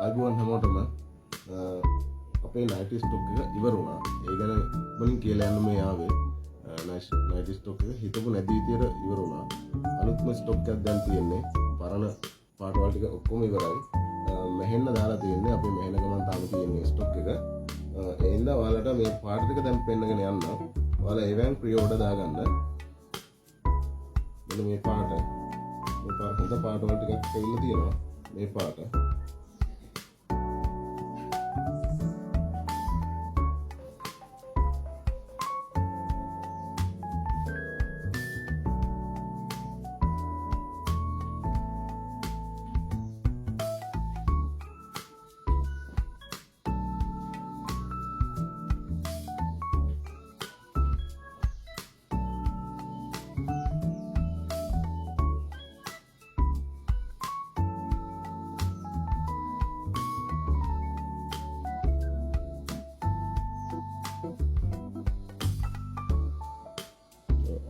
ආගුවන් හැමෝටම අපේ නයිටි ස්ටොක් එක ඉවර වුණා. ඒ ගැන වලින් කියලා යන්න මේ ආවේ. නයිටි ස්ටොක් එක හිතපු නැති විදියට ඉවර වුණා. අලුත්ම ස්ටොක් එකක් දැන් තියෙන්නේ. පරණ පාටවල් ටික ඔක්කොම ඉවරයි. මෙහෙන්න දාලා තියෙන්නේ අපේ මෙහෙන ගමන් තාම තියෙන්නේ ස්ටොක් එක. ඒ හින්දා ඔයාලට මේ පාට ටික දැන් පෙන්නගෙන යන්න. ඔයාලා ඒවෙන් ප්‍රී ඕඩර් දාගන්න. මෙන්න මේ පාට හොඳ පාටවල් ටිකක් ඇවිල්ලා තියෙනවා. මේ පාට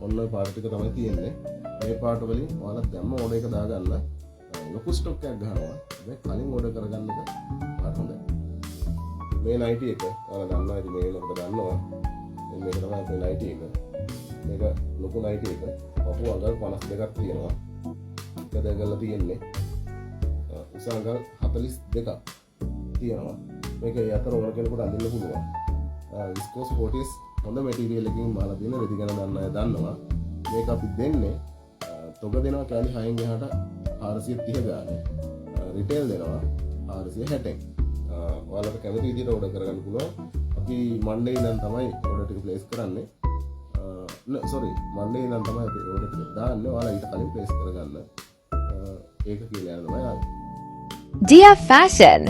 ඔන්න පාට ටික තමයි තියෙන්නේ. මේ පාට වලින් ඔයාලා දැම්ම ඕඩර් එක දාගන්න. ලොකු ස්ටොක් එකක් ගන්නවා. මේ කලින් ඕඩර් කරගන්න එක පාට හොඳයි. මේ නයිටි එක ඔයාලා දන්නවා ඉතින් මේ ලොකට දන්නවා. මේක තමයි අපේ නයිටි එක. මේක ලොකු නයිටි එක. පපුව අඟල් 52ක් තියෙනවා. එක දෙකලා තියෙන්නේ. උස අඟල් 42ක් තියෙනවා. මේක යතර ඕන කෙනෙකුට අඳින්න පුළුවන්. විස්කෝස් 40s හොඳ මැටීරියල් එකකින් මාලා තියෙන රෙදි ගණන් දන්න අය දන්නවා. මේක අපි දෙන්නේ තොග දෙනවා කැලි 6න් එහාට 430 ගානේ. රිටේල් දෙනවා 460න්. ඔයාලට කැමති විදිහට ඕඩර් කරගන්න පුළුවන්. අපි මන්ඩේ ඉඳන් තමයි ඕඩර් ටික ප්ලේස් කරන්නේ. මන්ඩේ ඉඳන් තමයි අපි ඕඩර් ටික දාන්නේ. ඔයාලා ඊට කලින් ප්ලේස් කරගන්න. ඒක කියලා යනවා. Dear Fashion